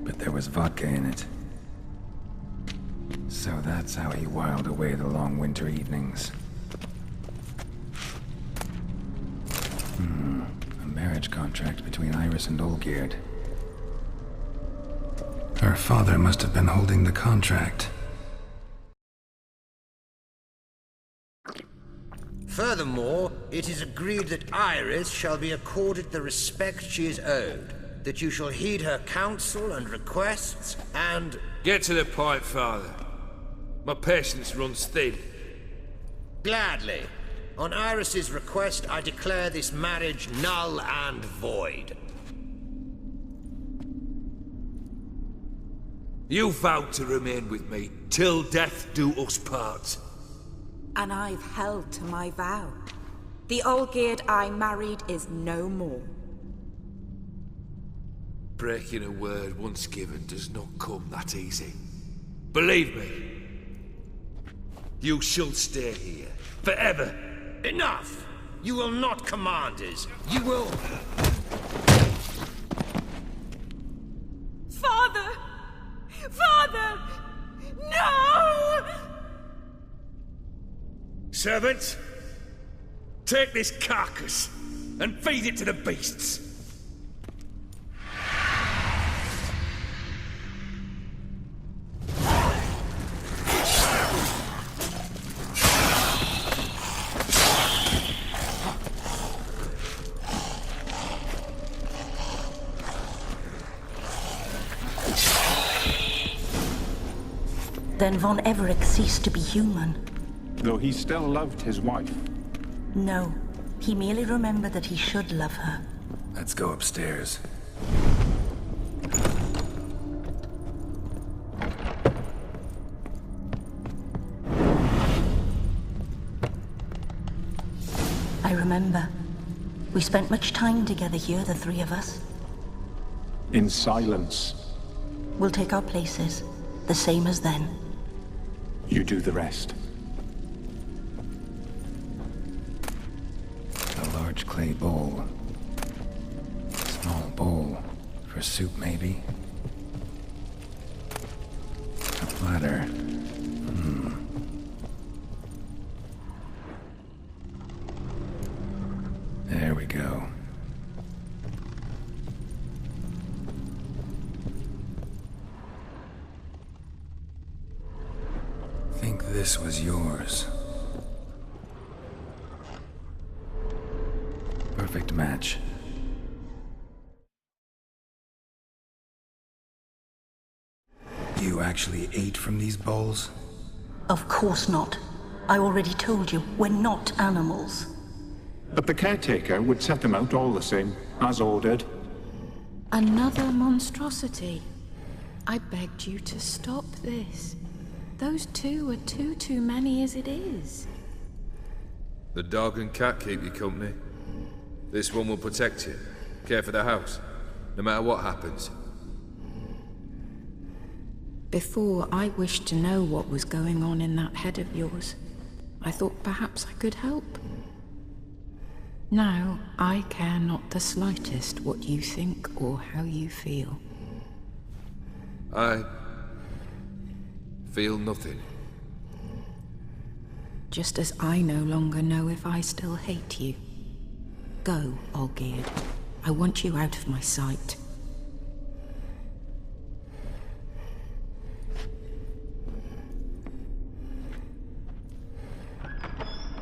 but there was vodka in it. So that's how he whiled away the long winter evenings. A marriage contract between Iris and Olgierd. Her father must have been holding the contract. Furthermore, it is agreed that Iris shall be accorded the respect she is owed, that you shall heed her counsel and requests, and... Get to the point, Father. My patience runs thin. Gladly. On Iris's request, I declare this marriage null and void. You vowed to remain with me till death do us part. And I've held to my vow. The Olgierd I married is no more. Breaking a word once given does not come that easy. Believe me. You shall stay here, forever. Enough! You will not command us. You will... Father! Father! No! Servants, take this carcass and feed it to the beasts. Then Von Everec ceased to be human. Though he still loved his wife. No, he merely remembered that he should love her. Let's go upstairs. I remember. We spent much time together here, the three of us. In silence. We'll take our places, the same as then. You do the rest. A large clay bowl. Small bowl. For soup, maybe? A platter. There we go. Think this was yours. Perfect match. You actually ate from these bowls? Of course not. I already told you, we're not animals. But the caretaker would set them out all the same, as ordered. Another monstrosity. I begged you to stop this. Those two are too many as it is. The dog and cat keep you company. This one will protect you, care for the house, no matter what happens. Before, I wished to know what was going on in that head of yours. I thought perhaps I could help. Now, I care not the slightest what you think or how you feel. I feel nothing. Just as I no longer know if I still hate you. Go, Olgierd. I want you out of my sight.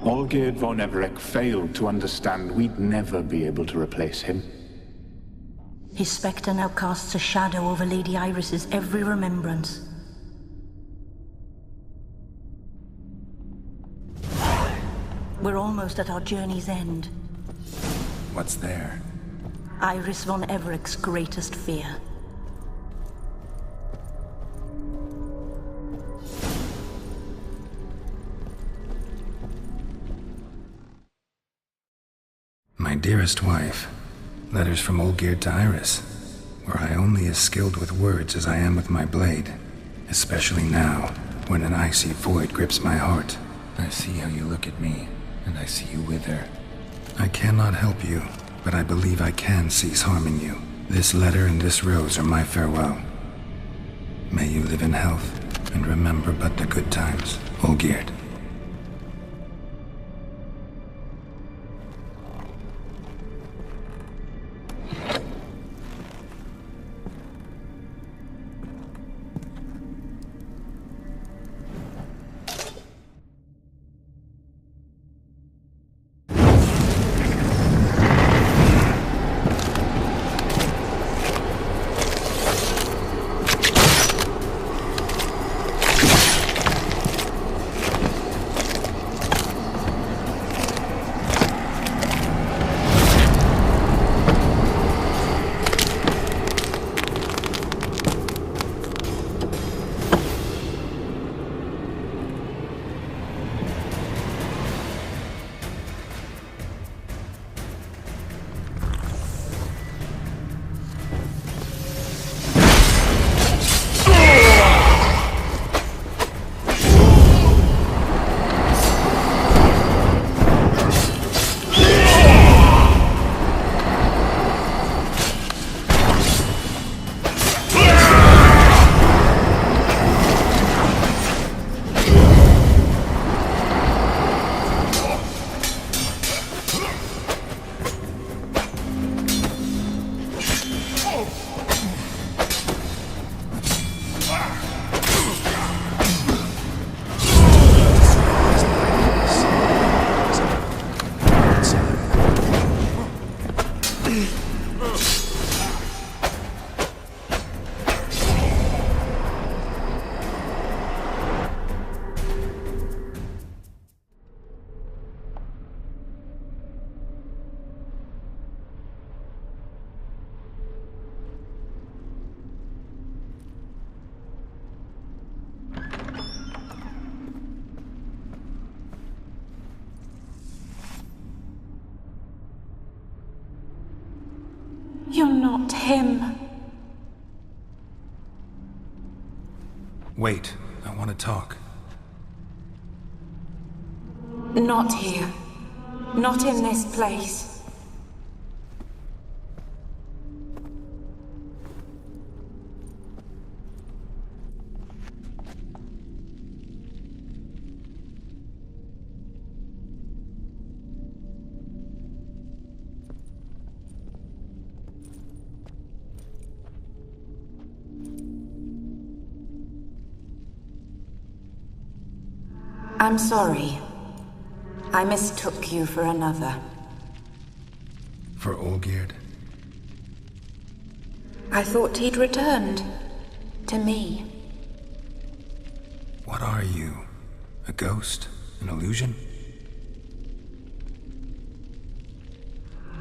Olgierd von Everec failed to understand we'd never be able to replace him. His spectre now casts a shadow over Lady Iris's every remembrance. We're almost at our journey's end. What's there? Iris von Everec's greatest fear. My dearest wife. Letters from Olgierd to Iris, where I only as skilled with words as I am with my blade, especially now, when an icy void grips my heart. I see how you look at me, and I see you wither. I cannot help you, but I believe I can cease harming you. This letter and this rose are my farewell. May you live in health, and remember but the good times, Olgierd. You're not him. Wait, I want to talk. Not here. Not in this place. I'm sorry. I mistook you for another. For Olgierd? I thought he'd returned. To me. What are you? A ghost? An illusion?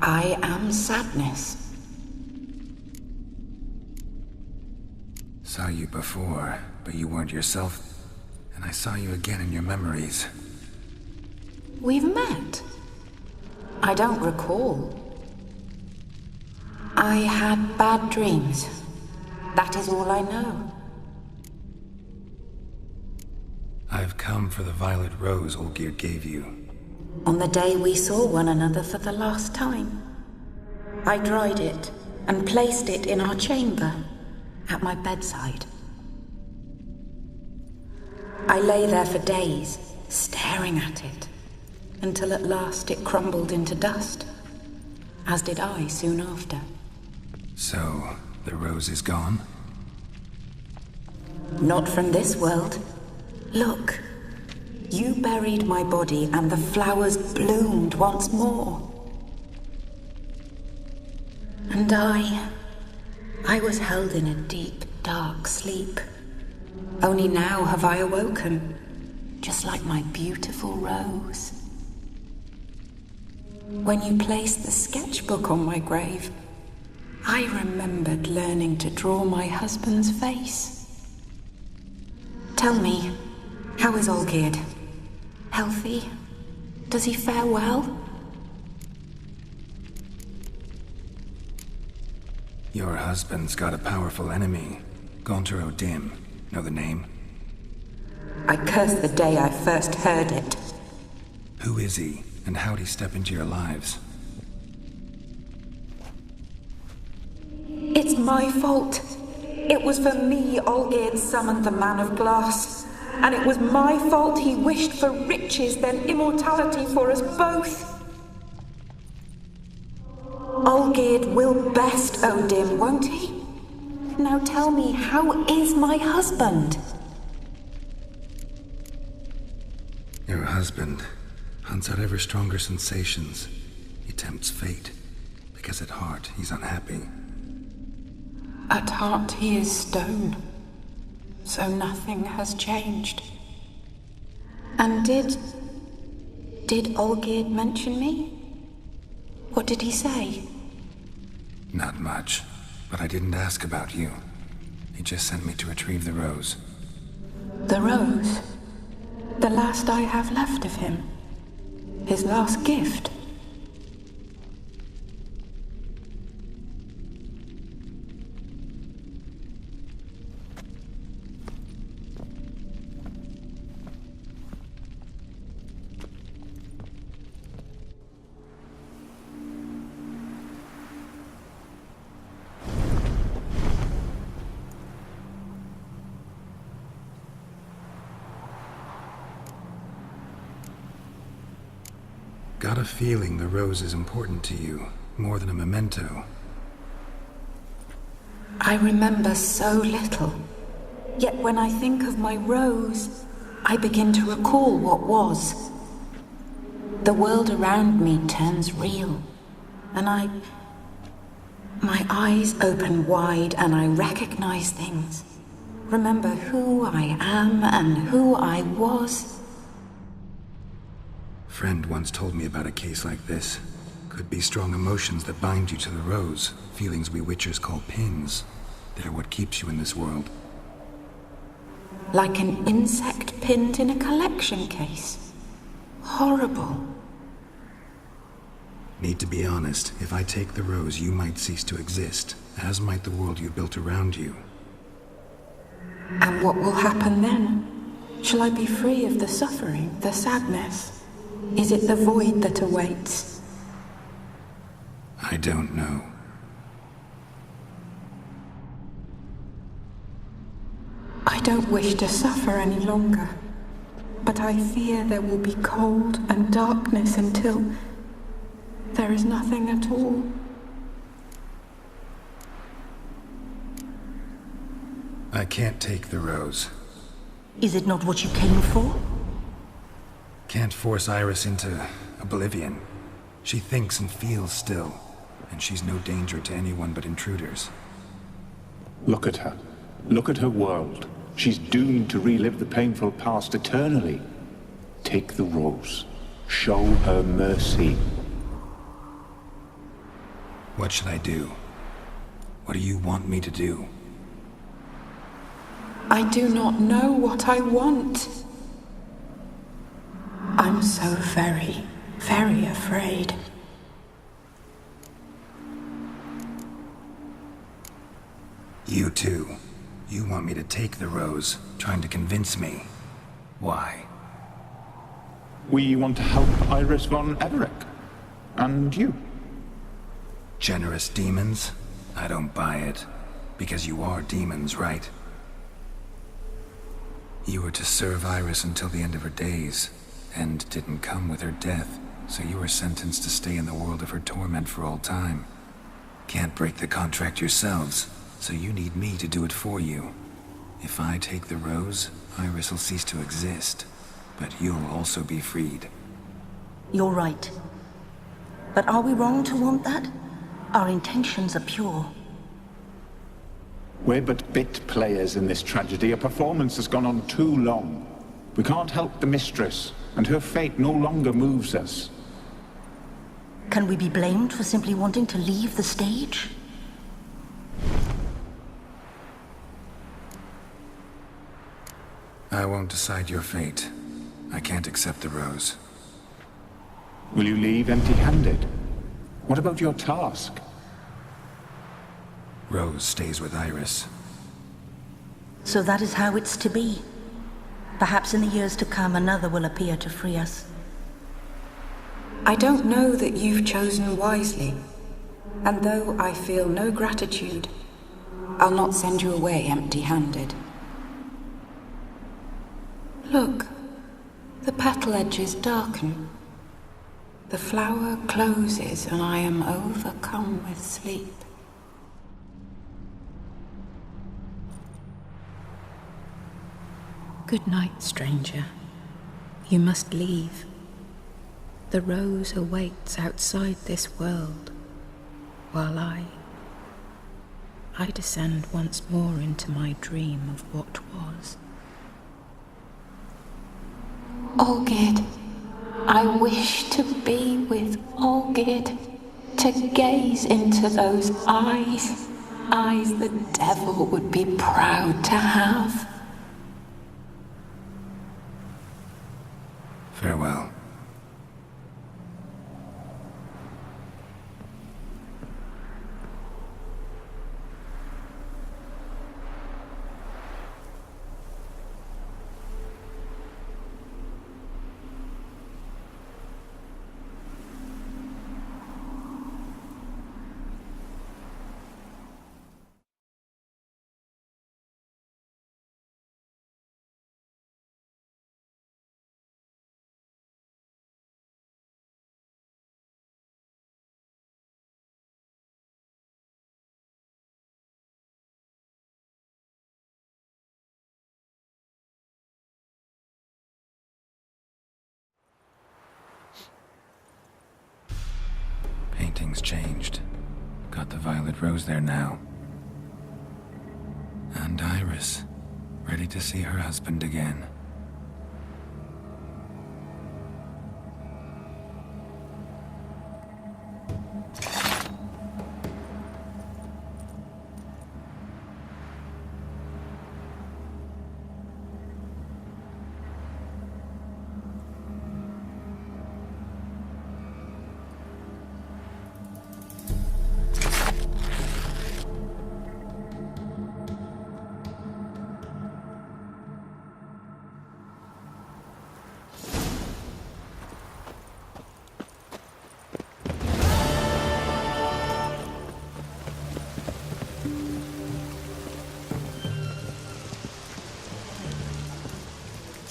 I am sadness. Saw you before, but you weren't yourself. And I saw you again in your memories. We've met? I don't recall. I had bad dreams. That is all I know. I've come for the violet rose Olgierd gave you. On the day we saw one another for the last time, I dried it and placed it in our chamber, at my bedside. I lay there for days, staring at it, until at last it crumbled into dust, as did I soon after. So, the rose is gone? Not from this world. Look, you buried my body and the flowers bloomed once more. And I was held in a deep, dark sleep. Only now have I awoken, just like my beautiful rose. When you placed the sketchbook on my grave, I remembered learning to draw my husband's face. Tell me, how is Olgierd? Healthy? Does he fare well? Your husband's got a powerful enemy, Gonter Dim. Know the name? I curse the day I first heard it. Who is he, and how'd he step into your lives? It's my fault. It was for me Olgierd summoned the Man of Glass, and it was my fault he wished for riches, then immortality for us both. Olgierd will best Odin, won't he? Now tell me, how is my husband? Your husband hunts out ever stronger sensations. He tempts fate, because at heart he's unhappy. At heart he is stone, so nothing has changed. And did Olgierd mention me? What did he say? Not much, but I didn't ask about you. He just sent me to retrieve the rose. The rose? The last I have left of him? His last gift? Got a feeling the rose is important to you, more than a memento. I remember so little. Yet when I think of my rose, I begin to recall what was. The world around me turns real, and my eyes open wide and I recognize things. Remember who I am and who I was. Friend once told me about a case like this. Could be strong emotions that bind you to the rose, feelings we witchers call pins. They're what keeps you in this world. Like an insect pinned in a collection case. Horrible. Need to be honest, if I take the rose, you might cease to exist, as might the world you built around you. And what will happen then? Shall I be free of the suffering, the sadness? Is it the void that awaits? I don't know. I don't wish to suffer any longer, but I fear there will be cold and darkness until there is nothing at all. I can't take the rose. Is it not what you came for? Can't force Iris into oblivion. She thinks and feels still, and she's no danger to anyone but intruders. Look at her. Look at her world. She's doomed to relive the painful past eternally. Take the rose. Show her mercy. What should I do? What do you want me to do? I do not know what I want. I'm so very, very afraid. You too. You want me to take the rose, trying to convince me. Why? We want to help Iris von Everec. And you. Generous demons? I don't buy it. Because you are demons, right? You were to serve Iris until the end of her days. End didn't come with her death, so you were sentenced to stay in the world of her torment for all time. Can't break the contract yourselves, so you need me to do it for you. If I take the rose, Iris will cease to exist, but you'll also be freed. You're right. But are we wrong to want that? Our intentions are pure. We're but bit players in this tragedy. A performance has gone on too long. We can't help the mistress, and her fate no longer moves us. Can we be blamed for simply wanting to leave the stage? I won't decide your fate. I can't accept the rose. Will you leave empty-handed? What about your task? Rose stays with Iris. So that is how it's to be. Perhaps in the years to come, another will appear to free us. I don't know that you've chosen wisely, and though I feel no gratitude, I'll not send you away empty-handed. Look, the petal edges darken. The flower closes and I am overcome with sleep. Good night, stranger. You must leave. The rose awaits outside this world, while I descend once more into my dream of what was. Olgierd, I wish to be with Olgierd, to gaze into those eyes the devil would be proud to have. Farewell. Painting's changed. Got the violet rose there now. And Iris, ready to see her husband again.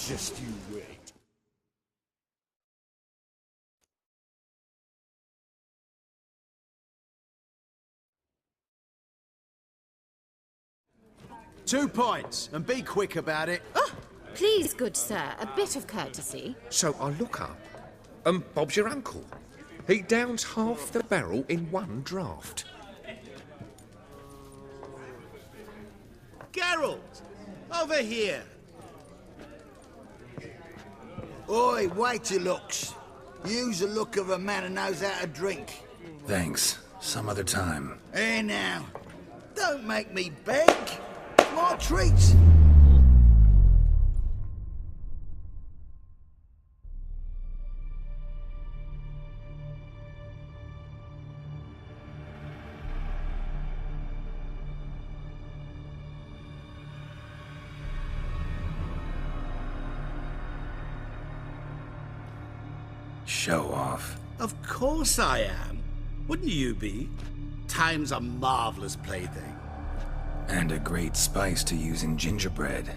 Just you wait. Two pints, and be quick about it. Oh, please, good sir, a bit of courtesy. So I look up, and Bob's your uncle. He downs half the barrel in one draught. Geralt, over here. Oi, wait your looks. Use the look of a man who knows how to drink. Thanks. Some other time. Here now. Don't make me beg. More treats. Show off. Of course I am. Wouldn't you be? Time's a marvelous plaything. And a great spice to use in gingerbread.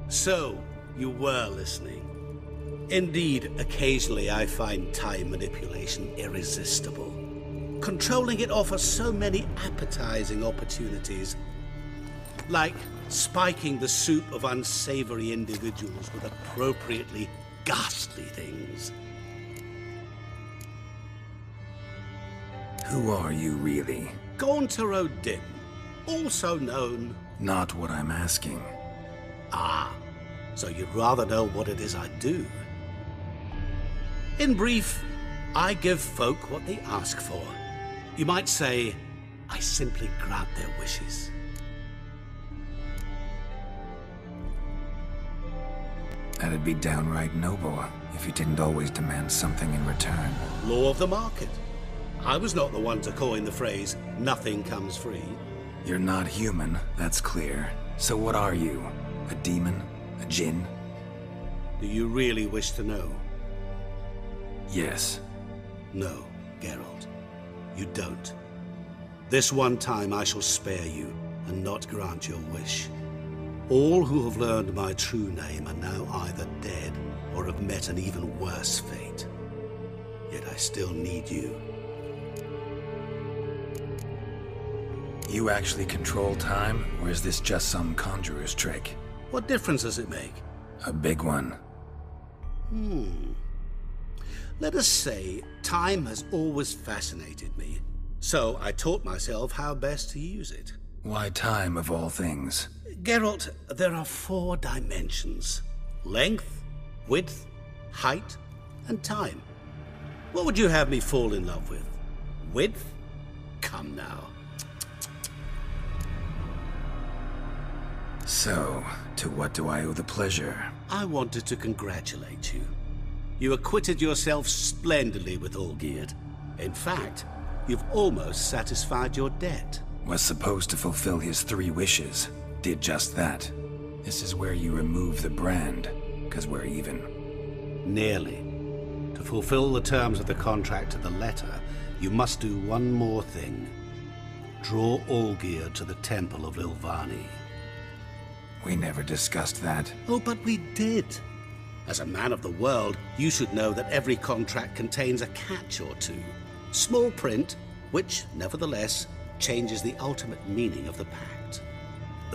So, you were listening. Indeed, occasionally I find time manipulation irresistible. Controlling it offers so many appetizing opportunities. Like spiking the soup of unsavory individuals with appropriately ghastly things. Who are you, really? Gaunter O'Dim, also known... Not what I'm asking. Ah, so you'd rather know what it is I do. In brief, I give folk what they ask for. You might say, I simply grant their wishes. That'd be downright noble, if you didn't always demand something in return. Law of the market. I was not the one to coin the phrase, nothing comes free. You're not human, that's clear. So what are you? A demon? A djinn? Do you really wish to know? Yes. No, Geralt. You don't. This one time I shall spare you. and not grant your wish. All who have learned my true name are now either dead or have met an even worse fate. Yet I still need you. You actually control time, or is this just some conjurer's trick? What difference does it make? A big one. Let us say time has always fascinated me, so I taught myself how best to use it. Why time, of all things? Geralt, there are 4 dimensions. Length, width, height, and time. What would you have me fall in love with? Width? Come now. So, to what do I owe the pleasure? I wanted to congratulate you. You acquitted yourself splendidly with Olgierd. In fact, you've almost satisfied your debt. Was supposed to fulfill his 3 wishes. Did just that. This is where you remove the brand, 'cause we're even. Nearly. To fulfill the terms of the contract to the letter, you must do one more thing. Draw Olgierd to the Temple of Lilvani. We never discussed that. Oh, but we did. As a man of the world, you should know that every contract contains a catch or two. Small print, which, nevertheless, changes the ultimate meaning of the pact.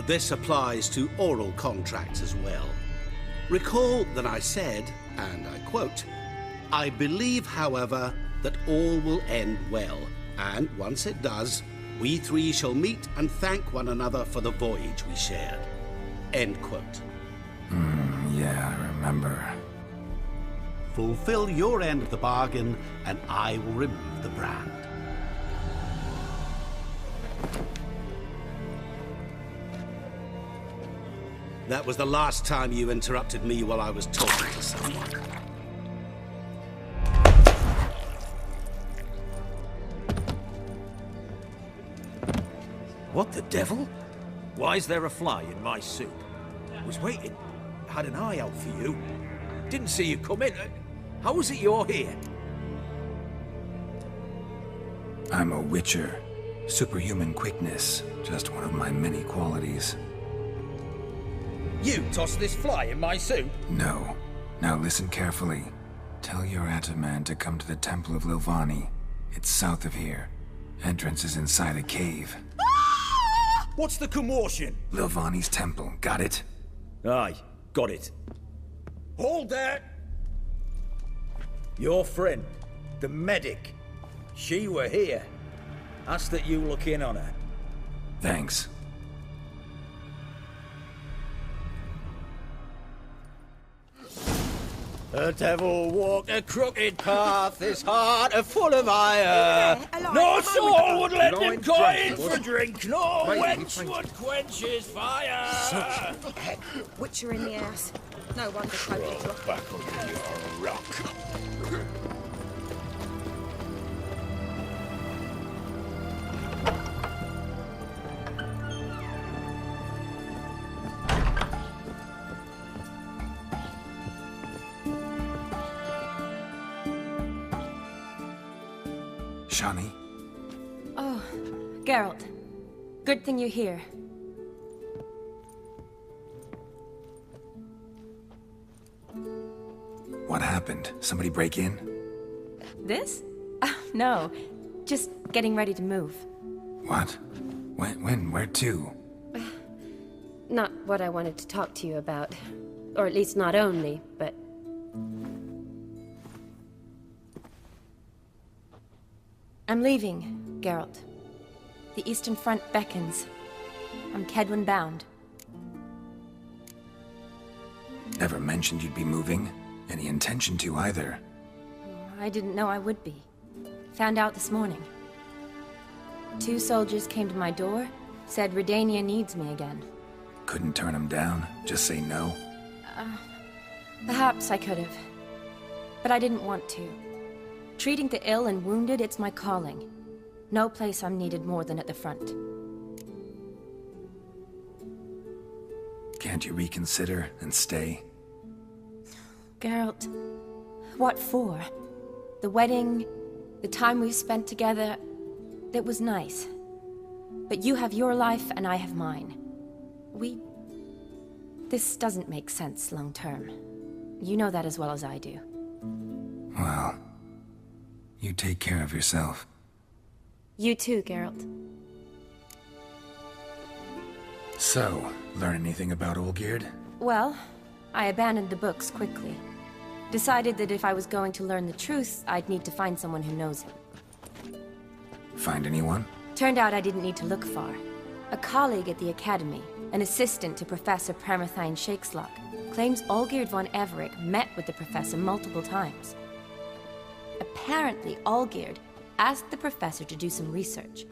This applies to oral contracts as well. Recall that I said, and I quote, "I believe, however, that all will end well, and once it does, we 3 shall meet and thank one another for the voyage we shared." End quote. Yeah, I remember. Fulfill your end of the bargain, and I will remove the brand. That was the last time you interrupted me while I was talking to someone. What the devil? Why is there a fly in my soup? Was waiting. Had an eye out for you. Didn't see you come in. How is it you're here? I'm a witcher. Superhuman quickness. Just one of my many qualities. You tossed this fly in my soup? No. Now listen carefully. Tell your Ataman to come to the Temple of Lilvani. It's south of here. Entrance is inside a cave. What's the commotion? Lilvani's temple. Got it? Aye, got it. Hold there! Your friend, the medic. She were here. Ask that you look in on her. Thanks. The devil walked a crooked path, his heart a full of ire. No soul would let him go in for drink, no wench would quench his fire. Such a heck. Witcher in the ass. No wonder Cody dropped back on your rock. Shani? Oh, Geralt. Good thing you're here. What happened? Somebody break in? This? No. Just getting ready to move. What? When? Where to? Not what I wanted to talk to you about. Or at least not only, but... I'm leaving, Geralt. The Eastern Front beckons. I'm Kedwin bound. Never mentioned you'd be moving. Any intention to either. I didn't know I would be. Found out this morning. 2 soldiers came to my door, said Redania needs me again. Couldn't turn them down? Just say no? Perhaps I could have. But I didn't want to. Treating the ill and wounded, it's my calling. No place I'm needed more than at the front. Can't you reconsider and stay? Geralt, what for? The wedding, the time we've spent together, it was nice. But you have your life and I have mine. This doesn't make sense long term. You know that as well as I do. Well, you take care of yourself. You too, Geralt. So, learn anything about Olgierd? Well, I abandoned the books quickly. Decided that if I was going to learn the truth, I'd need to find someone who knows him. Find anyone? Turned out I didn't need to look far. A colleague at the Academy, an assistant to Professor Parmathine Shakeslock, claims Olgierd von Everec met with the professor multiple times. Apparently, Olgierd asked the professor to do some research.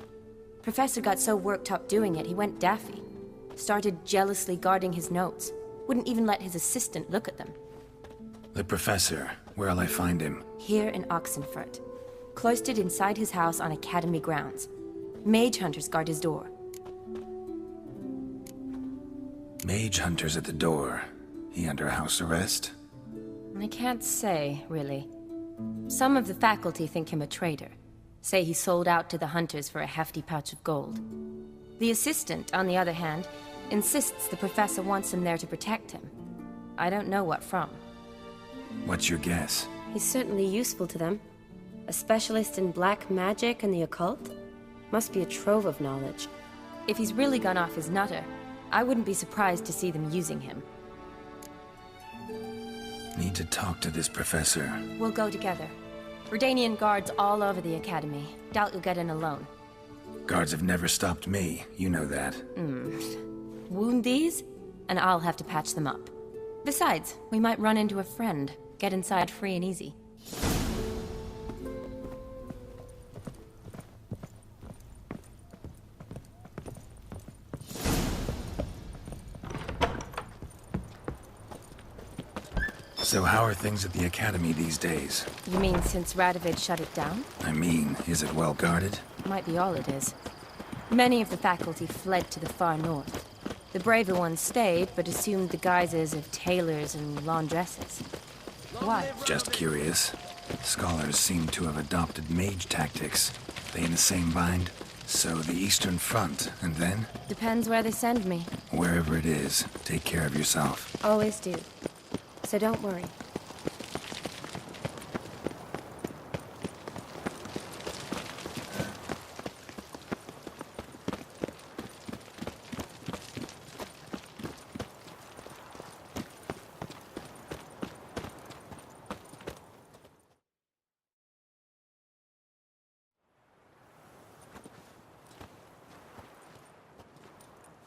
Professor got so worked up doing it, he went daffy. Started jealously guarding his notes. Wouldn't even let his assistant look at them. The professor, where'll I find him? Here in Oxenfurt. Cloistered inside his house on Academy grounds. Mage hunters guard his door. Mage hunters at the door. He under house arrest? I can't say, really. Some of the faculty think him a traitor. Say he sold out to the hunters for a hefty pouch of gold. The assistant, on the other hand, insists the professor wants him there to protect him. I don't know what from. What's your guess? He's certainly useful to them. A specialist in black magic and the occult? Must be a trove of knowledge. If he's really gone off his nutter, I wouldn't be surprised to see them using him. Need to talk to this professor. We'll go together. Redanian guards all over the Academy. Doubt you'll get in alone. Guards have never stopped me, you know that. Wound these, and I'll have to patch them up. Besides, we might run into a friend. Get inside free and easy. So how are things at the Academy these days? You mean since Radovid shut it down? I mean, is it well guarded? Might be all it is. Many of the faculty fled to the far north. The braver ones stayed, but assumed the guises of tailors and laundresses. Why? Just curious. Scholars seem to have adopted mage tactics. They in the same bind? So the Eastern Front, and then? Depends where they send me. Wherever it is, take care of yourself. Always do. So don't worry.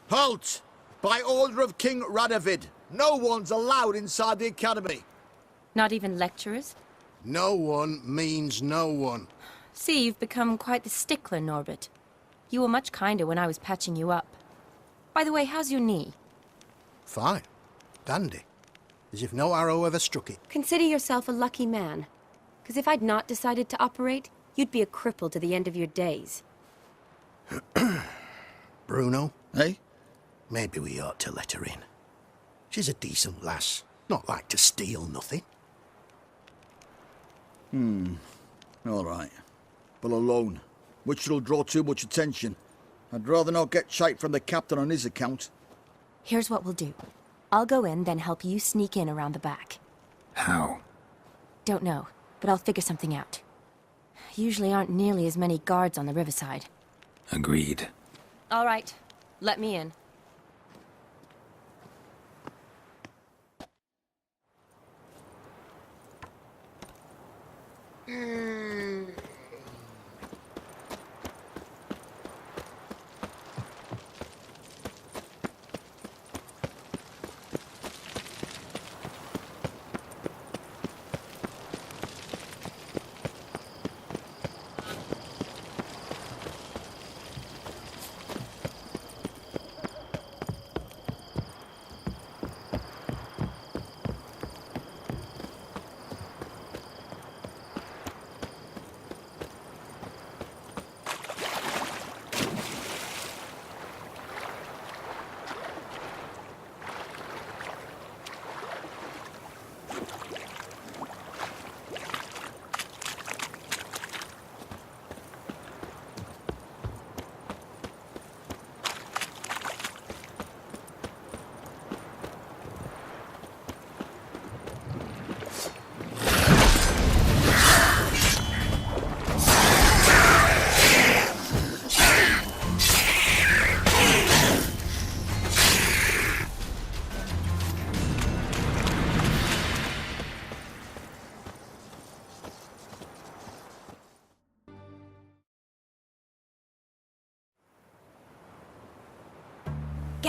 Halt! By order of King Radovid, no one's allowed inside the Academy. Not even lecturers? No one means no one. See, you've become quite the stickler, Norbert. You were much kinder when I was patching you up. By the way, how's your knee? Fine. Dandy. As if no arrow ever struck it. Consider yourself a lucky man. Because if I'd not decided to operate, you'd be a cripple to the end of your days. Bruno? Eh? Maybe we ought to let her in. She's a decent lass. Not like to steal nothing. All right. But alone, which will draw too much attention. I'd rather not get shite from the captain on his account. Here's what we'll do. I'll go in, then help you sneak in around the back. How? Don't know, but I'll figure something out. Usually aren't nearly as many guards on the riverside. Agreed. All right. Let me in.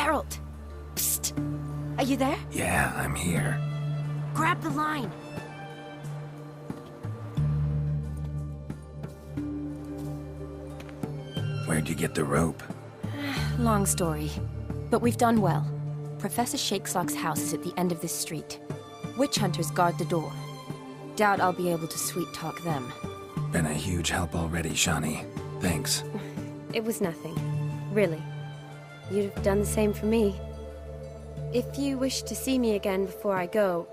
Geralt! Psst! Are you there? Yeah, I'm here. Grab the line! Where'd you get the rope? Long story. But we've done well. Professor Shakeslock's house is at the end of this street. Witch hunters guard the door. Doubt I'll be able to sweet-talk them. Been a huge help already, Shani. Thanks. It was nothing. Really. You'd have done the same for me. If you wish to see me again before I go,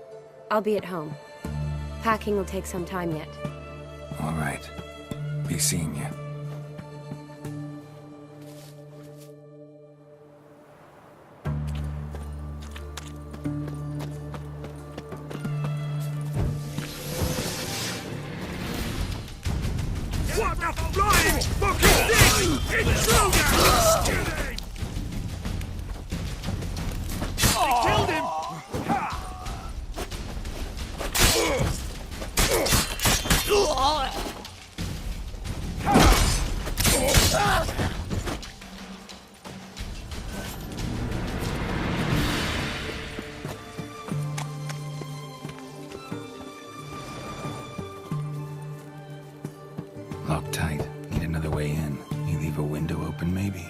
I'll be at home. Packing will take some time yet. All right. Be seeing you. What the flying fucking thing? Intruder! They killed him! Locked tight. Need another way in. You leave a window open, maybe?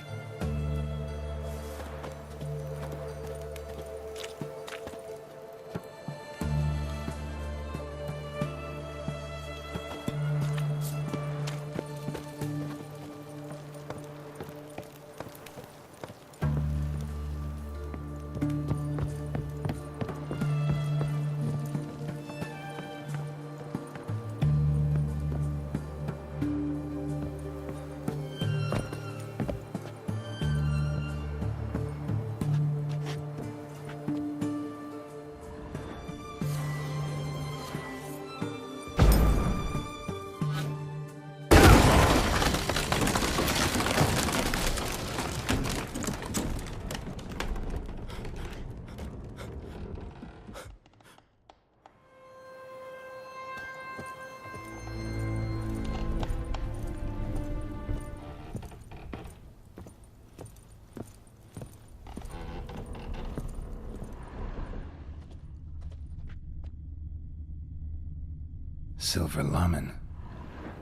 Silver Laman.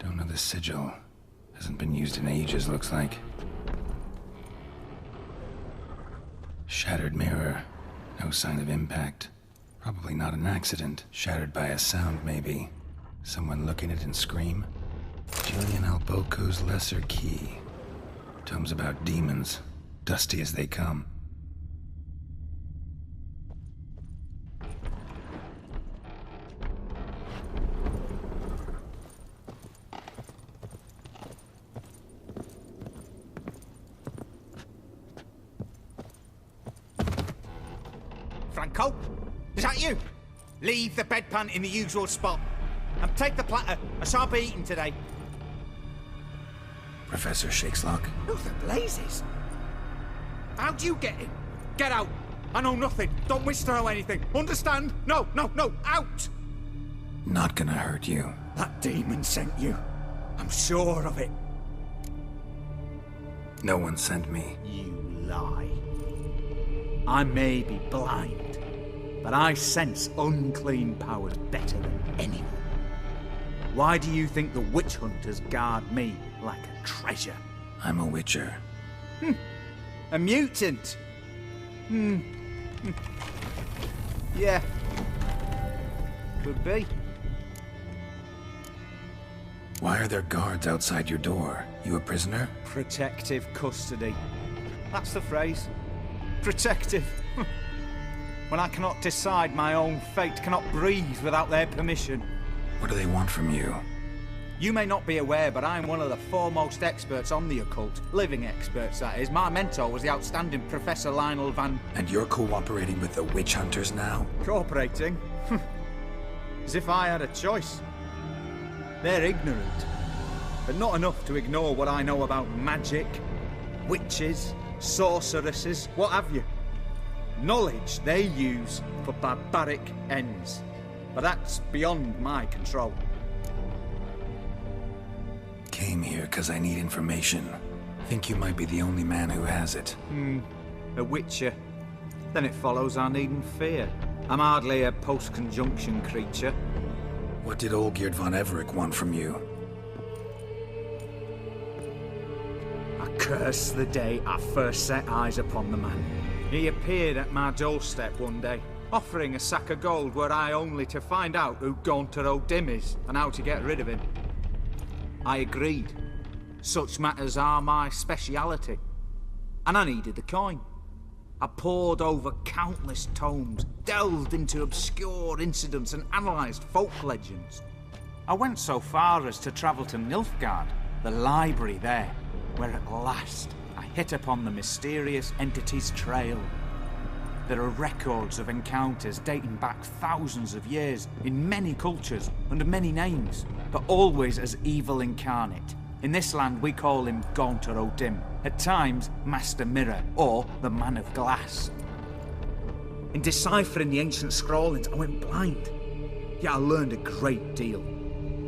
Don't know the sigil. Hasn't been used in ages, looks like. Shattered mirror. No sign of impact. Probably not an accident. Shattered by a sound, maybe. Someone looking at it and scream. Julian Alboco's Lesser Key. Tomes about demons. Dusty as they come. Franco? Is that you? Leave the bedpan in the usual spot. And take the platter. I shan't be eating today. Professor Shakeslock? Who the blazes? How'd you get in? Get out. I know nothing. Don't wish to know anything. Understand? No, no, no. Out! Not gonna hurt you. That demon sent you. I'm sure of it. No one sent me. You lie. I may be blind, but I sense unclean powers better than anyone. Why do you think the witch hunters guard me like a treasure? I'm a witcher. A mutant? Yeah. Could be. Why are there guards outside your door? You a prisoner? Protective custody. That's the phrase. Protective. When I cannot decide my own fate, cannot breathe without their permission. What do they want from you? You may not be aware, but I'm one of the foremost experts on the occult. Living experts, that is. My mentor was the outstanding Professor Lionel Van... And you're cooperating with the witch hunters now? Cooperating? As if I had a choice. They're ignorant, but not enough to ignore what I know about magic, witches, sorceresses, what have you. Knowledge they use for barbaric ends. But that's beyond my control. Came here because I need information. Think you might be the only man who has it. a witcher. Then it follows I needn't fear. I'm hardly a post-conjunction creature. What did Olgierd von Everec want from you? I curse the day I first set eyes upon the man. He appeared at my doorstep one day, offering a sack of gold were I only to find out who Gaunter O'Dim is and how to get rid of him. I agreed. Such matters are my speciality. And I needed the coin. I pored over countless tomes, delved into obscure incidents and analysed folk legends. I went so far as to travel to Nilfgaard, the library there, where at last I hit upon the mysterious entity's trail. There are records of encounters dating back thousands of years, in many cultures, under many names, but always as evil incarnate. In this land we call him Gaunter O'Dim, at times Master Mirror, or the Man of Glass. In deciphering the ancient scrawlings, I went blind. Yet I learned a great deal.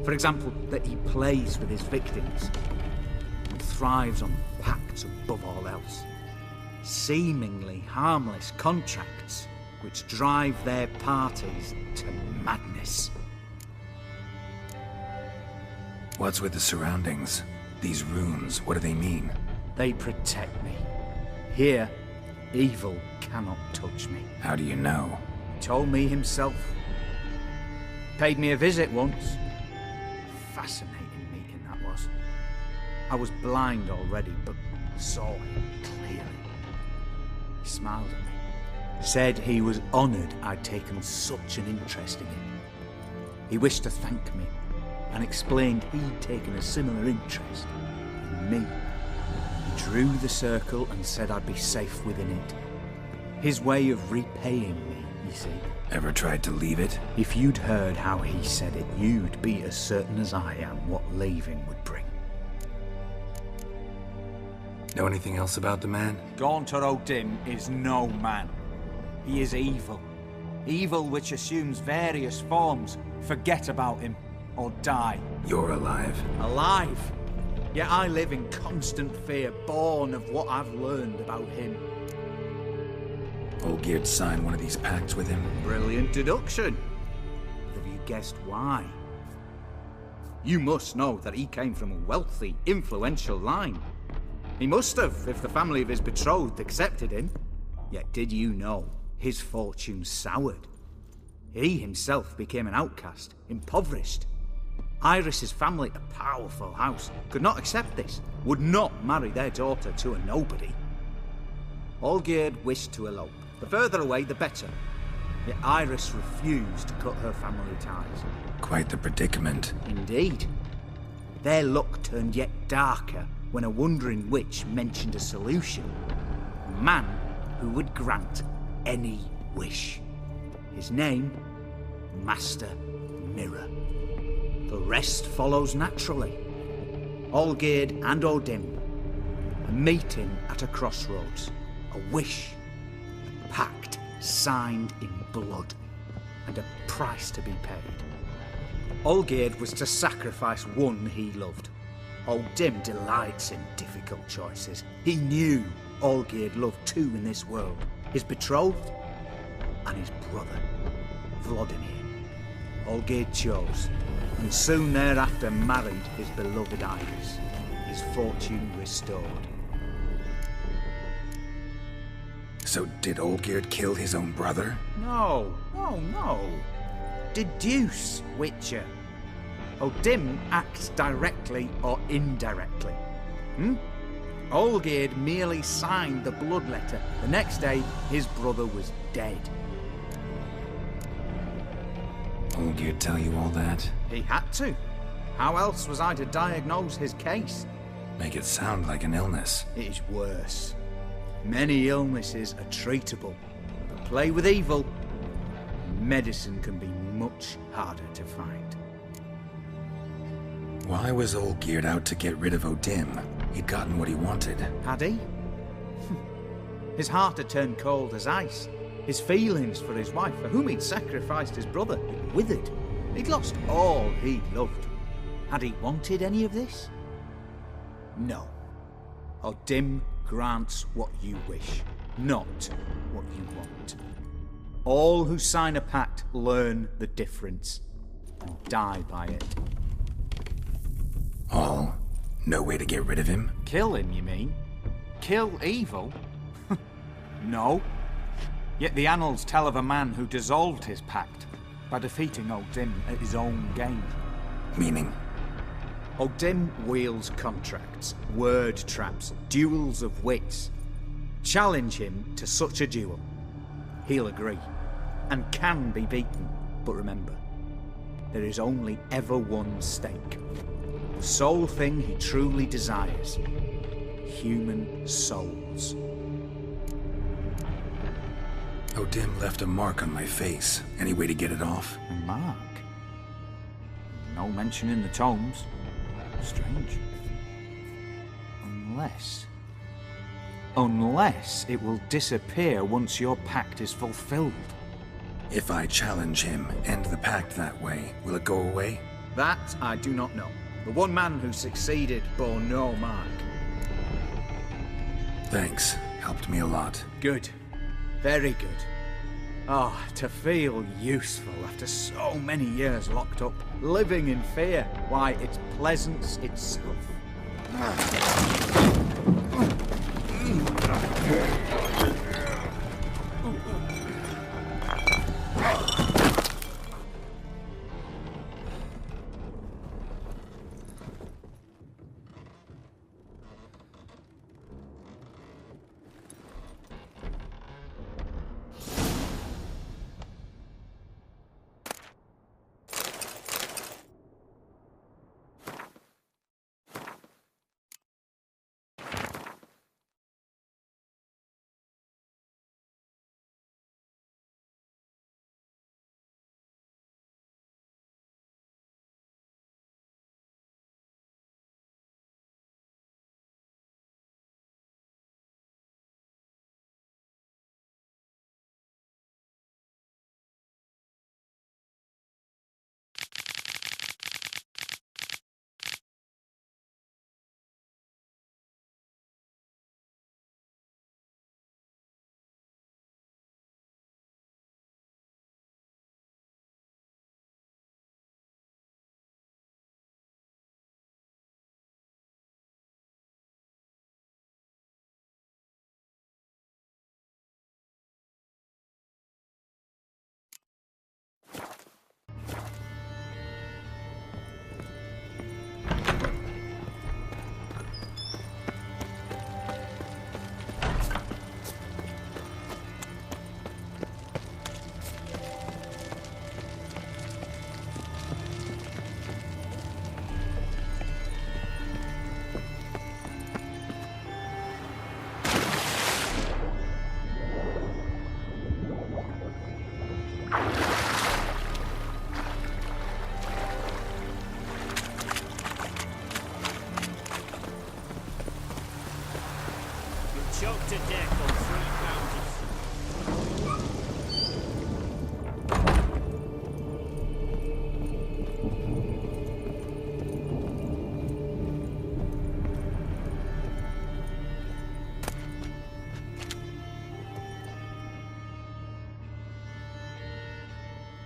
For example, that he plays with his victims, and thrives on pacts above all else. Seemingly harmless contracts, which drive their parties to madness. What's with the surroundings? These runes, what do they mean? They protect me. Here, evil cannot touch me. How do you know? He told me himself. Paid me a visit once. Fascinating meeting that was. I was blind already, but saw him clearly. He smiled at me. Said he was honoured I'd taken such an interest in him. He wished to thank me, and explained he'd taken a similar interest in me. He drew the circle and said I'd be safe within it. His way of repaying me, you see. Ever tried to leave it? If you'd heard how he said it, you'd be as certain as I am what leaving would bring. Know anything else about the man? Gaunter O'Dim is no man. He is evil. Evil which assumes various forms. Forget about him, or die. You're alive. Alive? Yet I live in constant fear, born of what I've learned about him. Olgierd signed one of these pacts with him? Brilliant deduction. Have you guessed why? You must know that he came from a wealthy, influential line. He must have, if the family of his betrothed accepted him. Yet did you know his fortune soured? He himself became an outcast, impoverished. Iris's family, a powerful house, could not accept this, would not marry their daughter to a nobody. Olgierd wished to elope. The further away, the better. Yet Iris refused to cut her family ties. Quite the predicament. Indeed. Their luck turned yet darker when a wandering witch mentioned a solution. A man who would grant any wish. His name, Master Mirror. The rest follows naturally. Olgierd and O'Dim. A meeting at a crossroads. A wish. A pact signed in blood. And a price to be paid. Olgierd was to sacrifice one he loved. O'Dim delights in difficult choices. He knew Olgierd loved two in this world. His betrothed and his brother, Vladimir. Olgierd chose, and soon thereafter married his beloved Iris, his fortune restored. So did Olgierd kill his own brother? No. Deduce, Witcher. O'Dim acts directly or indirectly. Olgierd merely signed the blood letter. The next day, his brother was dead. Olgierd tell you all that? He had to. How else was I to diagnose his case? Make it sound like an illness. It is worse. Many illnesses are treatable, but play with evil, medicine can be much harder to find. Why was Olgierd out to get rid of O'Dim? He'd gotten what he wanted. Had he? His heart had turned cold as ice. His feelings for his wife, for whom he'd sacrificed his brother, had withered. He'd lost all he loved. Had he wanted any of this? No. O'Dim grants what you wish. not what you want. All who sign a pact learn the difference and die by it. All? No way to get rid of him? Kill him, you mean? Kill evil? No. Yet the annals tell of a man who dissolved his pact by defeating O'Dim at his own game. Meaning? O'Dim wields contracts, word traps, duels of wits. Challenge him to such a duel. He'll agree, and can be beaten. But remember, there is only ever one stake. The sole thing he truly desires. Human souls. O'Dim left a mark on my face. Any way to get it off? A mark? No mention in the tomes. Strange. Unless it will disappear once your pact is fulfilled. If I challenge him, end the pact that way, will it go away? That I do not know. The one man who succeeded bore no mark. Thanks. Helped me a lot. Good. Very good. Ah, to feel useful after so many years locked up, living in fear. Why, it's pleasance itself. Choked to death on 3 bounties.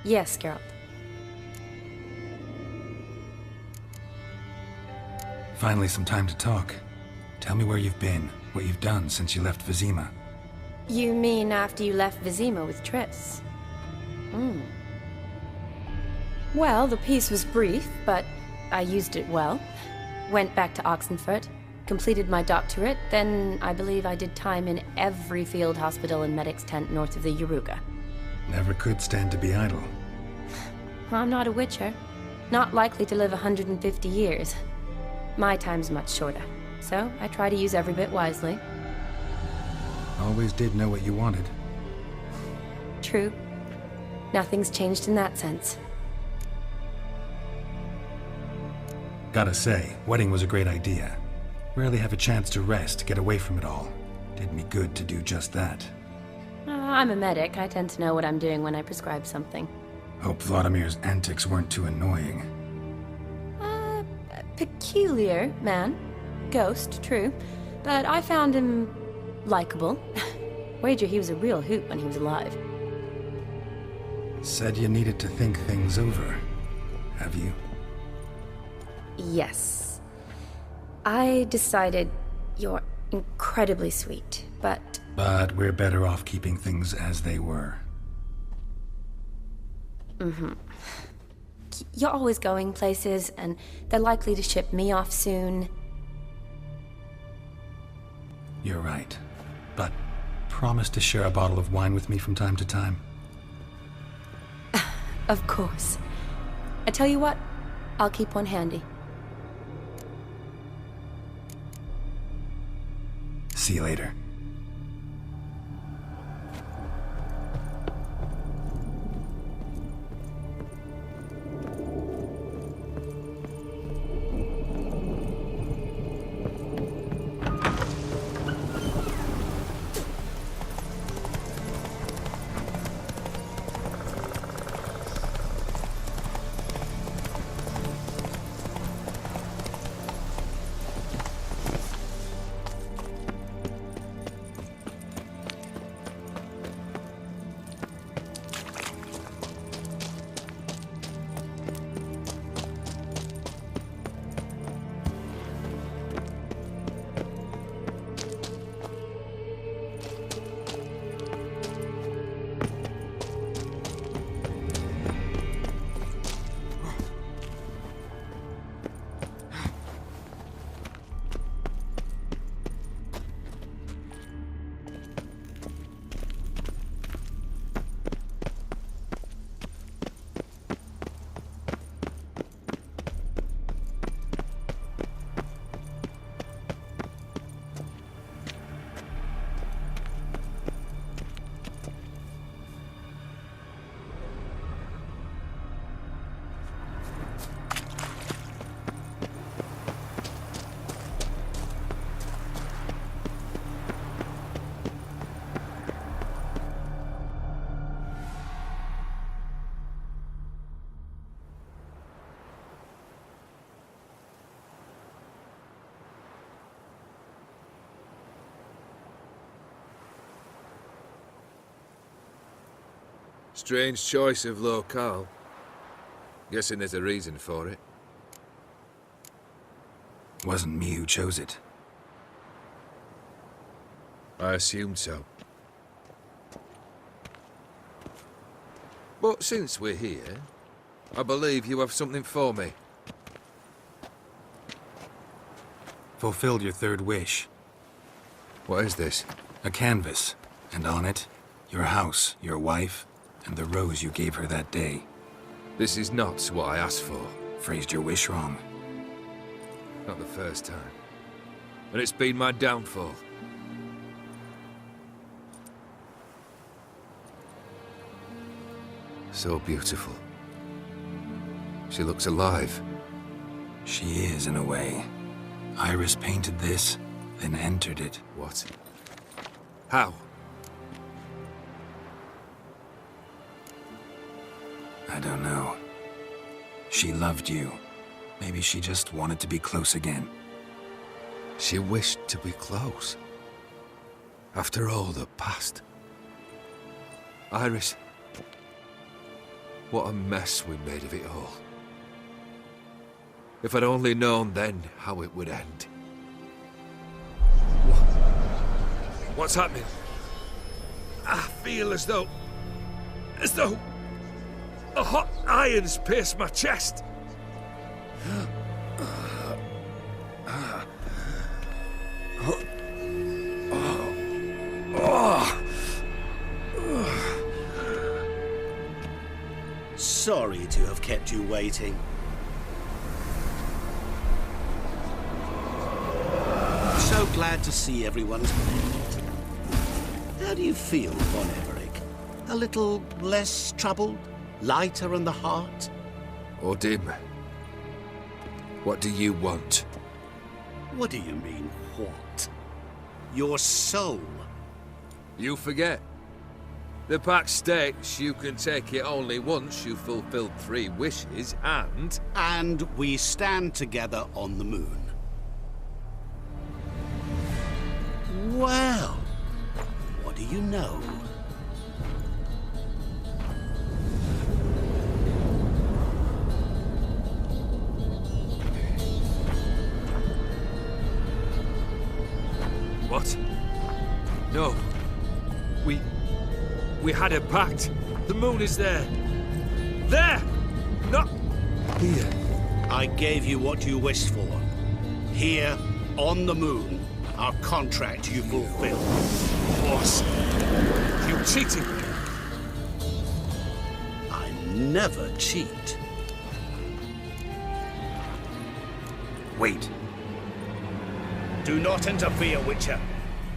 Yes, Geralt. Finally some time to talk. Tell me where you've been, what you've done since you left Vizima. You mean after you left Vizima with Triss? Well, the peace was brief, but I used it well. Went back to Oxenfurt, completed my doctorate, then I believe I did time in every field hospital and medic's tent north of the Yaruga. Never could stand to be idle. I'm not a witcher. Not likely to live 150 years. My time's much shorter, so I try to use every bit wisely. Always did know what you wanted. True. Nothing's changed in that sense. Gotta say, wedding was a great idea. Rarely have a chance to rest, get away from it all. Did me good to do just that. I'm a medic. I tend to know what I'm doing when I prescribe something. Hope Vladimir's antics weren't too annoying. Peculiar man. Ghost, true. But I found him likable. Wager he was a real hoot when he was alive. Said you needed to think things over. Have you? Yes. I decided you're incredibly sweet, but... But we're better off keeping things as they were. Mm-hmm. You're always going places, and they're likely to ship me off soon. You're right. But promise to share a bottle of wine with me from time to time? Of course. I tell you what, I'll keep one handy. See you later. Strange choice of locale. Guessing there's a reason for it. Wasn't me who chose it. I assumed so. But since we're here, I believe you have something for me. Fulfilled your third wish. What is this? A canvas, and on it, your house, your wife, and the rose you gave her that day. This is not what I asked for. Phrased your wish wrong. Not the first time. And it's been my downfall. So beautiful. She looks alive. She is, in a way. Iris painted this, then entered it. What? How? I don't know. She loved you. Maybe she just wanted to be close again. She wished to be close. After all that passed. Iris. What a mess we made of it all. If I'd only known then how it would end. What's happening? I feel as though a hot iron's pierced my chest. Sorry to have kept you waiting. So glad to see everyone's met. How do you feel, Von Everett? A little less troubled? Lighter in the heart? Odim, what do you want? What do you mean, what? Your soul. You forget. The pact states you can take it only once you've fulfilled 3 wishes, and... And we stand together on the moon. Well, what do do you know? What? No. We had a pact. The moon is there. There! Not here. I gave you what you wished for. Here, on the moon, our contract you fulfilled. Boss, you cheated me. I never cheat. Wait. Do not interfere, Witcher.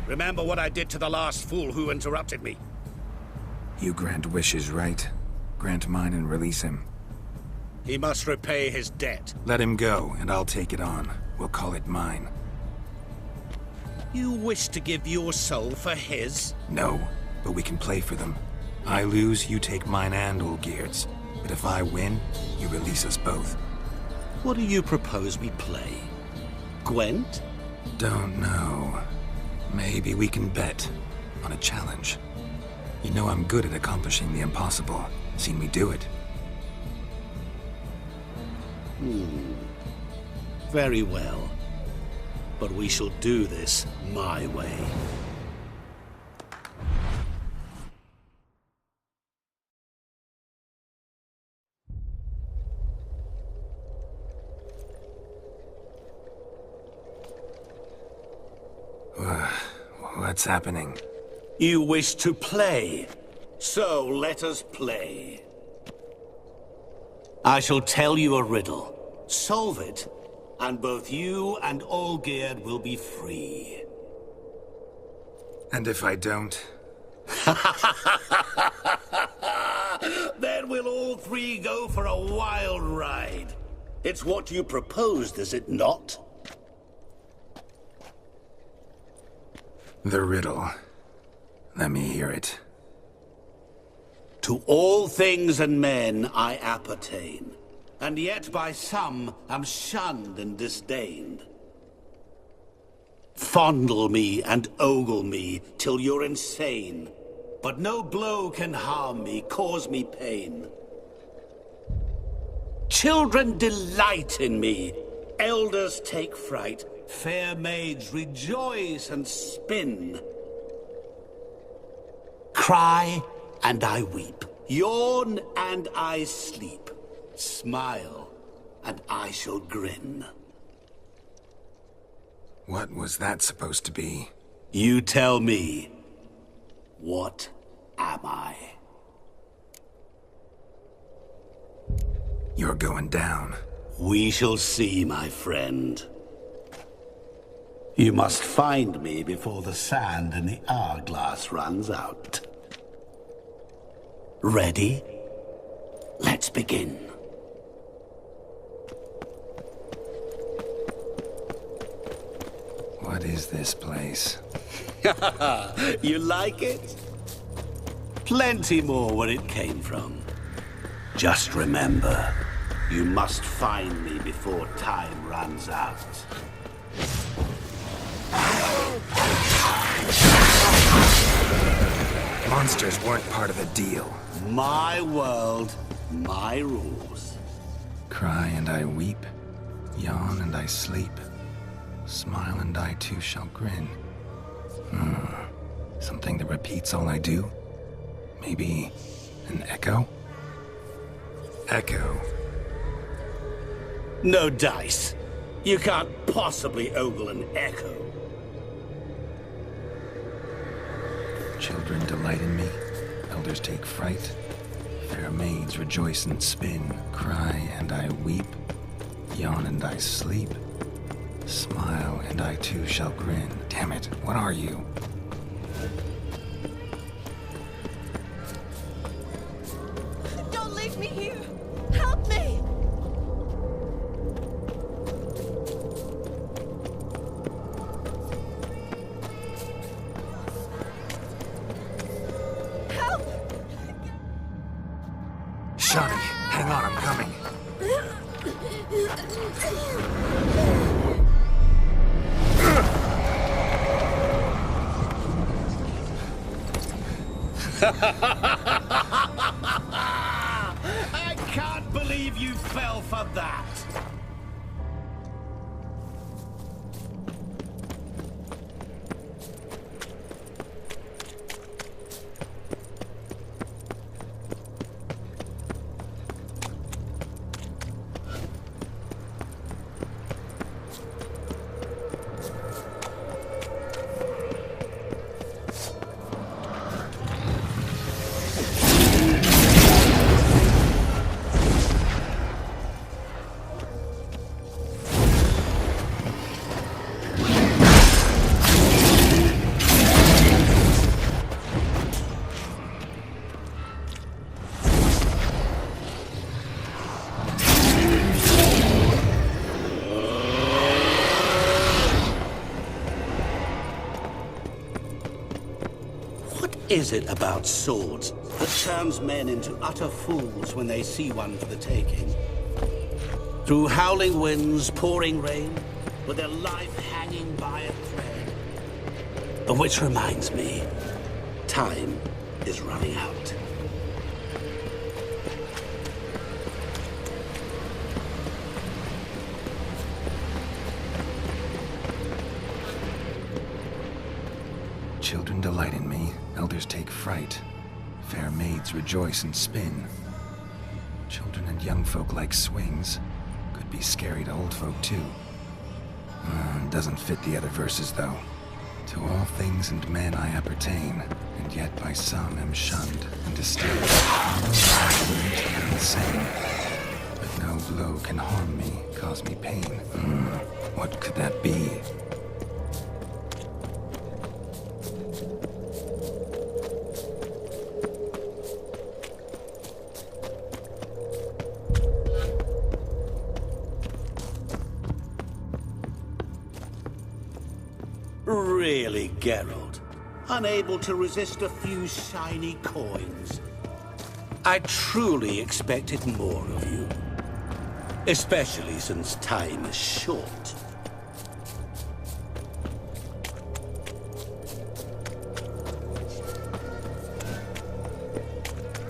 Remember what I did to the last fool who interrupted me. You grant wishes, right? Grant mine and release him. He must repay his debt. Let him go, and I'll take it on. We'll call it mine. You wish to give your soul for his? No, but we can play for them. I lose, you take mine and Olgierd's. But if I win, you release us both. What do you propose we play? Gwent? Don't know. Maybe we can bet on a challenge. You know I'm good at accomplishing the impossible. Seen me do it. Very well. But we shall do this my way. What's happening? You wish to play, so let us play. I shall tell you a riddle. Solve it, and both you and Olgierd will be free. And if I don't? Then we'll all three go for a wild ride. It's what you proposed, is it not? The riddle. Let me hear it. To all things and men I appertain, and yet by some am shunned and disdained. Fondle me and ogle me till you're insane, but no blow can harm me, cause me pain. Children delight in me, elders take fright, fair maids rejoice and spin. Cry and I weep, yawn and I sleep, smile and I shall grin. What was that supposed to be? You tell me. What am I? You're going down. We shall see, my friend. You must find me before the sand in the hourglass runs out. Ready? Let's begin. What is this place? You like it? Plenty more where it came from. Just remember, you must find me before time runs out. Monsters weren't part of the deal. My world, my rules. Cry and I weep, yawn and I sleep, smile and I too shall grin. Something that repeats all I do? Maybe an echo? Echo. No dice. You can't possibly ogle an echo. Children delight in me, elders take fright, fair maids rejoice and spin, cry and I weep, yawn and I sleep, smile and I too shall grin. Damn it, what are you? Don't leave me here! Help me! Shani, hang on, I'm coming. I can't believe you fell for that! Is it about swords that turns men into utter fools when they see one for the taking? Through howling winds, pouring rain, with their life hanging by a thread. Which reminds me, time is running out. Children delight in me, elders take fright. Fair maids rejoice and spin. Children and young folk like swings. Could be scary to old folk too. Doesn't fit the other verses though. To all things and men I appertain, and yet by some am shunned and disdained. Insane. But no blow can harm me, cause me pain. What could that be? Really, Geralt? Unable to resist a few shiny coins? I truly expected more of you. Especially since time is short.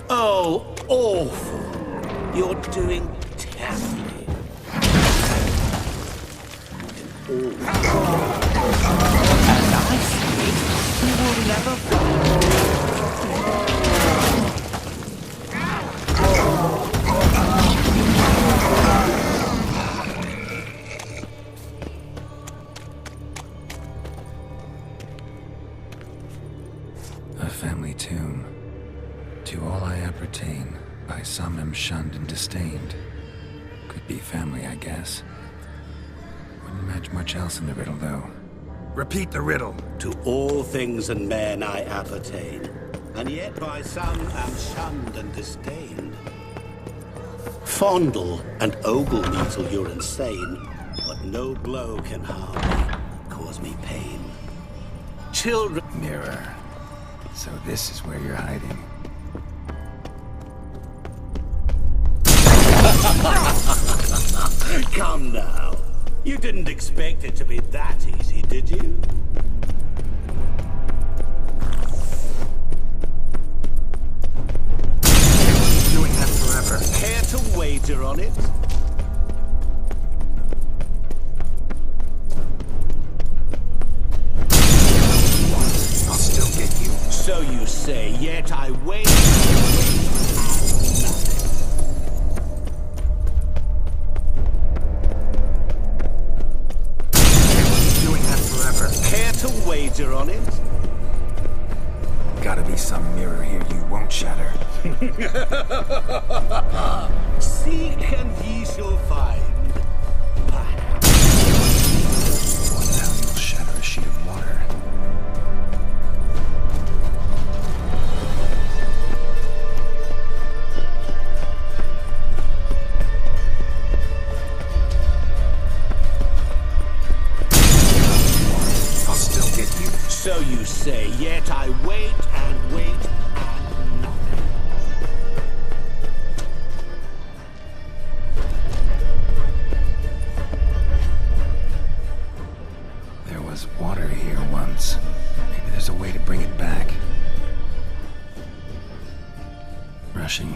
Oh, awful. You're doing terribly. As I see it, you will never find. A family tomb. To all I appertain, by some am shunned and disdained. Could be family, I guess. Wouldn't match much else in the riddle, though. Repeat the riddle. To all things and men I appertain, and yet by some am shunned and disdained. Fondle and ogle me till you're insane, but no blow can harm me, cause me pain. Children... Mirror. So this is where you're hiding. Come now. You didn't expect it to be that easy, did you? Doing that forever. Care to wager on it? I'll still get you. So you say, yet I wait. Care to wager on it? Gotta be some mirror here you won't shatter. Seek and ye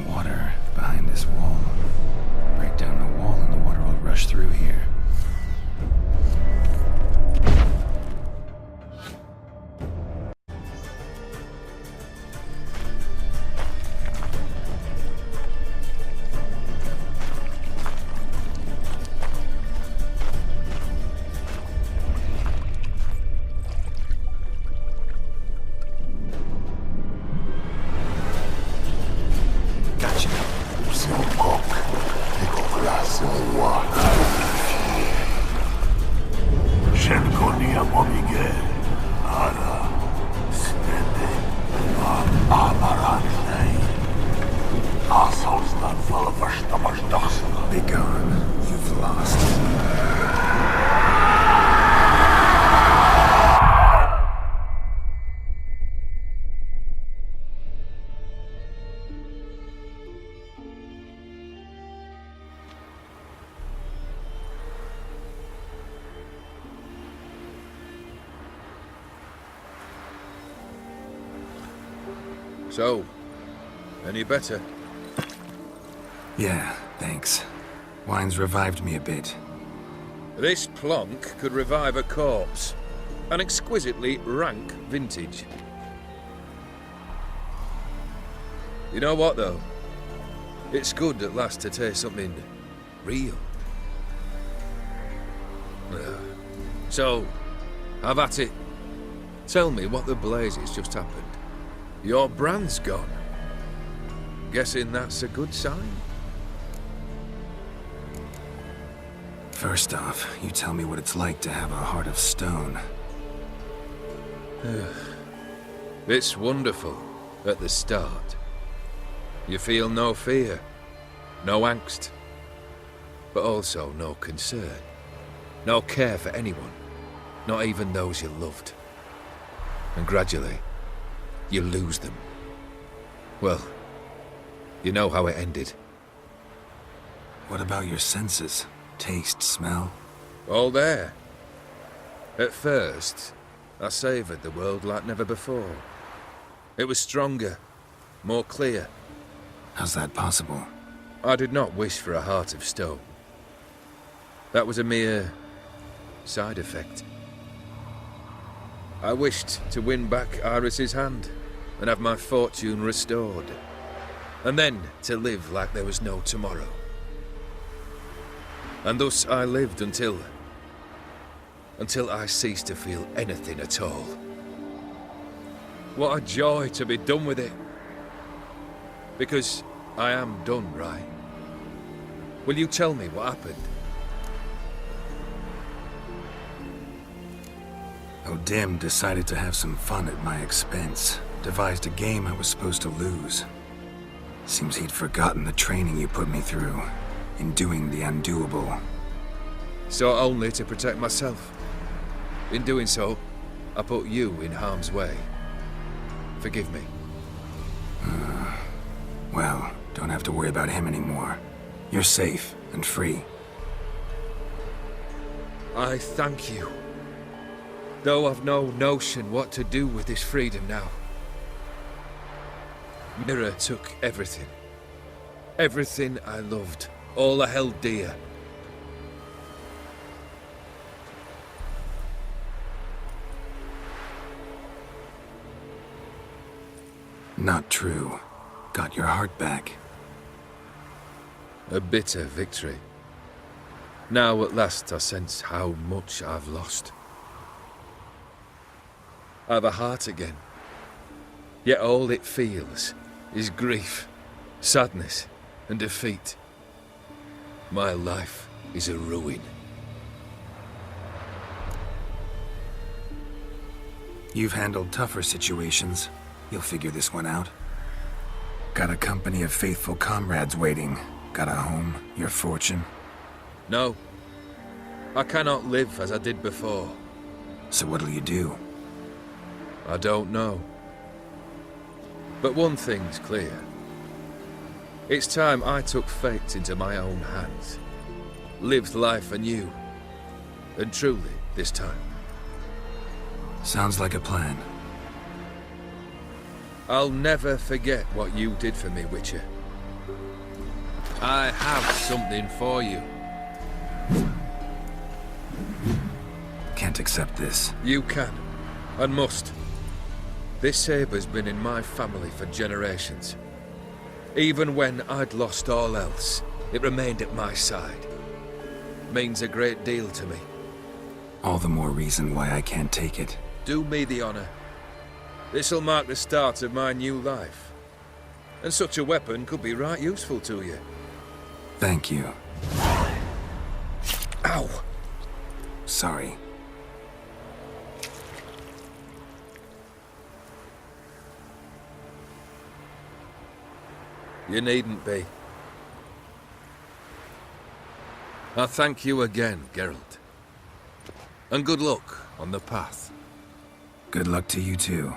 some water behind this wall. Break down the wall and the water will rush through here. Be gone. You've lost. So, any better? Yeah, thanks. Wine's revived me a bit. This plonk could revive a corpse. An exquisitely rank vintage. You know what, though? It's good at last to taste something real. So, have at it. Tell me what the blazes just happened. Your brand's gone. Guessing that's a good sign? First off, you tell me what it's like to have a heart of stone. It's wonderful at the start. You feel no fear, no angst, but also no concern, no care for anyone, not even those you loved. And gradually, you lose them. Well, you know how it ended. What about your senses? Taste, smell? All there. At first, I savoured the world like never before. It was stronger, more clear. How's that possible? I did not wish for a heart of stone. That was a mere side effect. I wished to win back Iris's hand and have my fortune restored. And then to live like there was no tomorrow. And thus I lived until I ceased to feel anything at all. What a joy to be done with it. Because I am done, right? Will you tell me what happened? O'Dim decided to have some fun at my expense. Devised a game I was supposed to lose. Seems he'd forgotten the training you put me through. In doing the undoable. So only to protect myself. In doing so, I put you in harm's way. Forgive me. Well, don't have to worry about him anymore. You're safe and free. I thank you. Though I've no notion what to do with this freedom now. Mira took everything. Everything I loved. All I held dear. Not true. Got your heart back. A bitter victory. Now at last I sense how much I've lost. I've a heart again. Yet all it feels is grief, sadness, and defeat. My life is a ruin. You've handled tougher situations. You'll figure this one out. Got a company of faithful comrades waiting. Got a home, your fortune. No. I cannot live as I did before. So what'll you do? I don't know. But one thing's clear. It's time I took fate into my own hands. Lived life anew. And truly, this time. Sounds like a plan. I'll never forget what you did for me, Witcher. I have something for you. Can't accept this. You can, and must. This sabre's been in my family for generations. Even when I'd lost all else, it remained at my side. Means a great deal to me. All the more reason why I can't take it. Do me the honor. This'll mark the start of my new life. And such a weapon could be right useful to you. Thank you. Ow! Sorry. You needn't be. I thank you again, Geralt. And good luck on the path. Good luck to you too.